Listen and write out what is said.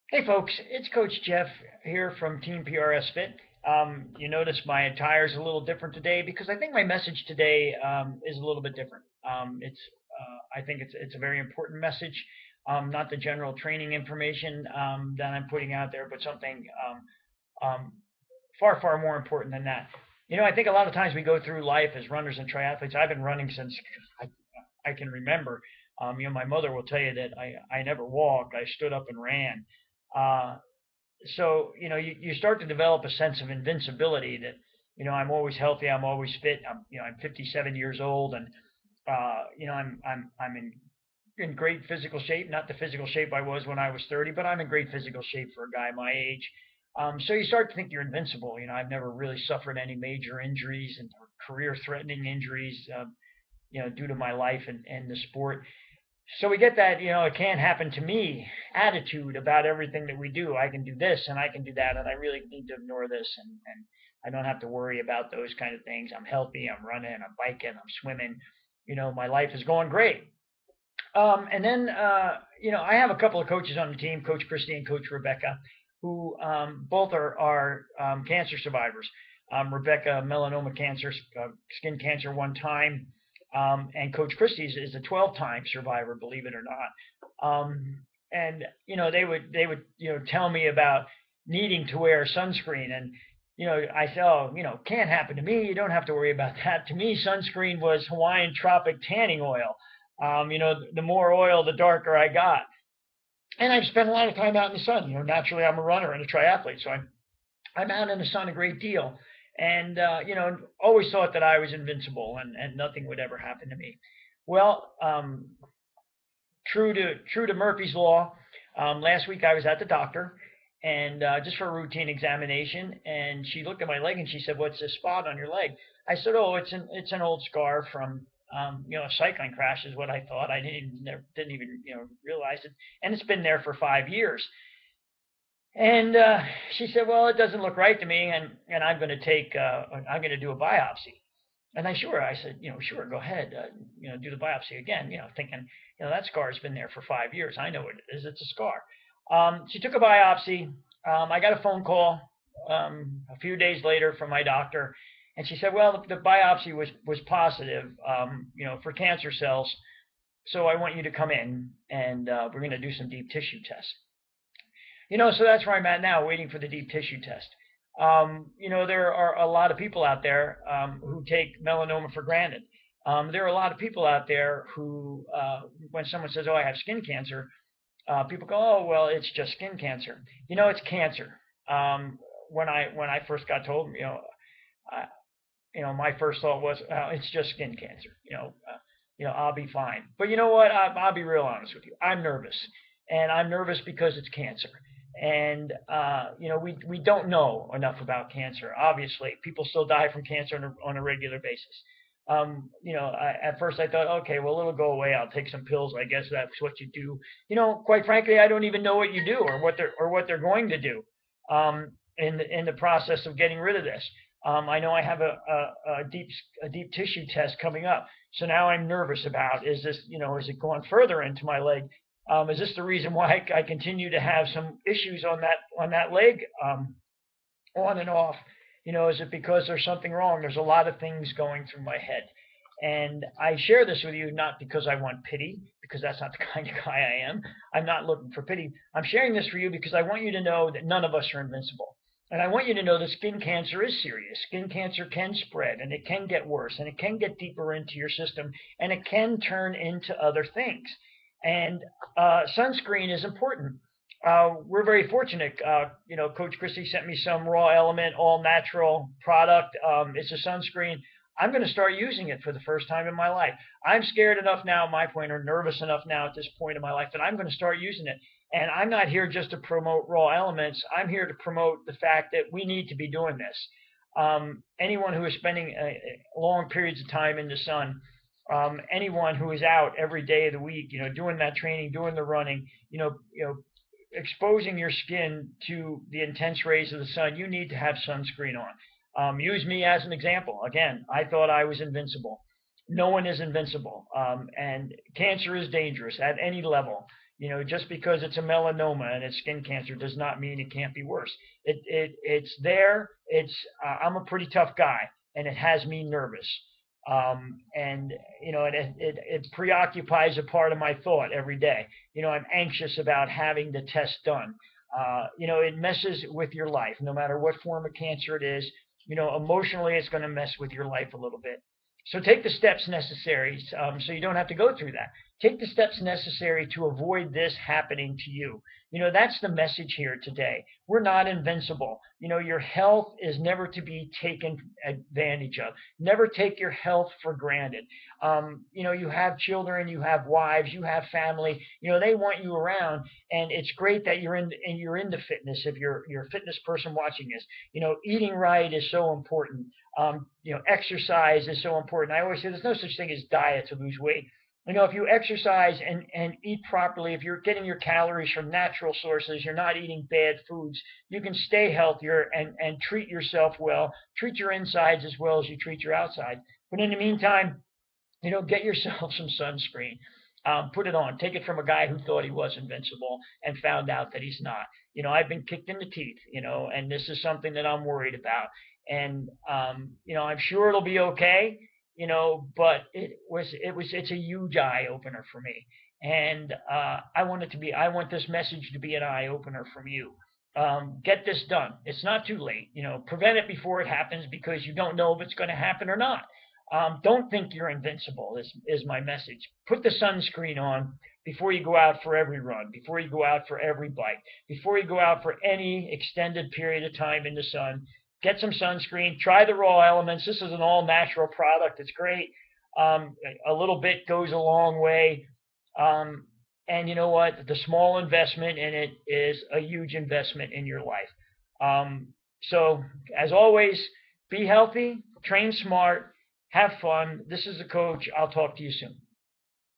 Hey folks, it's Coach Jeff here from Team PRS Fit. You notice my attire is a little different today because I think my message today is a little bit different. I think it's a very important message, not the general training information that I'm putting out there, but something um, far more important than that. I think a lot of times we go through life as runners and triathletes. I've been running since I can remember. My mother will tell you that I never walked. I stood up and ran. Uh, so you start to develop a sense of invincibility that I'm always healthy, I'm always fit. I'm 57 years old, and I'm in great physical shape. Not the physical shape I was when I was 30, but I'm in great physical shape for a guy my age. So you start to think you're invincible. I've never really suffered any major injuries and career-threatening injuries, due to my life and the sport. So we get that, it can't happen to me attitude about everything that we do. I can do this and I can do that, and I really need to ignore this, and I don't have to worry about those kind of things. I'm healthy, I'm running, I'm biking, I'm swimming. My life is going great. And then, I have a couple of coaches on the team, Coach Christy and Coach Rebecca, who both are cancer survivors. Rebecca, melanoma cancer, skin cancer one time, and Coach Christie is a 12-time survivor, believe it or not. And they would tell me about needing to wear sunscreen, and I said, oh, can't happen to me. You don't have to worry about that. To me, sunscreen was Hawaiian tropic tanning oil. The more oil, the darker I got. And I've spent a lot of time out in the sun. Naturally, I'm a runner and a triathlete, so I'm out in the sun a great deal. And always thought that I was invincible and nothing would ever happen to me. Well, true to Murphy's law, last week I was at the doctor and just for a routine examination, and she looked at my leg and she said, "What's this spot on your leg?" I said, "Oh, it's an old scar from a cycling crash," is what I thought. I didn't even realize it, and it's been there for 5 years. And she said, "Well, it doesn't look right to me, and I'm going to do a biopsy." And I said, "Sure, go ahead, do the biopsy again." Thinking, that scar's been there for 5 years. I know what it is. It's a scar. She took a biopsy. I got a phone call a few days later from my doctor, and she said, "Well, the biopsy was positive, for cancer cells. So I want you to come in, and we're going to do some deep tissue tests." So that's where I'm at now, waiting for the deep tissue test. There are a lot of people out there who take melanoma for granted. There are a lot of people out there who, when someone says, "Oh, I have skin cancer," people go, "Oh, well, it's just skin cancer." It's cancer. When I first got told, I, my first thought was, "It's just skin cancer." I'll be fine. But you know what? I'll be real honest with you. I'm nervous, and I'm nervous because it's cancer. And we don't know enough about cancer. Obviously, people still die from cancer on a regular basis. At first I thought, okay, well, it'll go away. I'll take some pills. I guess that's what you do. Quite frankly, I don't even know what you do or what they're going to do in the process of getting rid of this. I know I have a deep tissue test coming up, so now I'm nervous about, is this, is it going further into my leg? Is this the reason why I continue to have some issues on that leg, on and off? Is it because there's something wrong? There's a lot of things going through my head, and I share this with you not because I want pity, because that's not the kind of guy I am. I'm not looking for pity. I'm sharing this for you because I want you to know that none of us are invincible. And I want you to know that skin cancer is serious. Skin cancer can spread, and it can get worse, and it can get deeper into your system, and it can turn into other things. And sunscreen is important. We're very fortunate. Coach Christie sent me some raw element, all natural product. It's a sunscreen. I'm going to start using it for the first time in my life. I'm scared enough now at my point, or nervous enough now at this point in my life, that I'm going to start using it. And I'm not here just to promote raw elements. I'm here to promote the fact that we need to be doing this. Anyone who is spending long periods of time in the sun, anyone who is out every day of the week, doing that training, doing the running, exposing your skin to the intense rays of the sun, you need to have sunscreen on. Use me as an example. Again, I thought I was invincible. No one is invincible, and cancer is dangerous at any level. Just because it's a melanoma and it's skin cancer does not mean it can't be worse. It's there. I'm a pretty tough guy, and it has me nervous. And it preoccupies a part of my thought every day. I'm anxious about having the test done. It messes with your life, no matter what form of cancer it is. Emotionally, it's going to mess with your life a little bit. So take the steps necessary, so you don't have to go through that. Take the steps necessary to avoid this happening to you. That's the message here today. We're not invincible. Your health is never to be taken advantage of. Never take your health for granted. You have children, you have wives, you have family. They want you around, and it's great that you're into fitness. If you're a fitness person watching this, eating right is so important. Exercise is so important. I always say there's no such thing as diet to lose weight. If you exercise and eat properly, if you're getting your calories from natural sources, you're not eating bad foods, you can stay healthier and treat yourself well, treat your insides as well as you treat your outside. But in the meantime, get yourself some sunscreen. Put it on. Take it from a guy who thought he was invincible and found out that he's not. I've been kicked in the teeth, and this is something that I'm worried about. And, I'm sure it'll be okay, but it's a huge eye opener for me. And I want this message to be an eye opener from you. Get this done. It's not too late. Prevent it before it happens, because you don't know if it's going to happen or not. Don't think you're invincible, is my message. Put the sunscreen on before you go out for every run, before you go out for every bike, before you go out for any extended period of time in the sun. Get some sunscreen. Try the raw elements. This is an all-natural product. It's great. A little bit goes a long way. And you know what? The small investment in it is a huge investment in your life. So, as always, be healthy, train smart, have fun. This is the coach. I'll talk to you soon.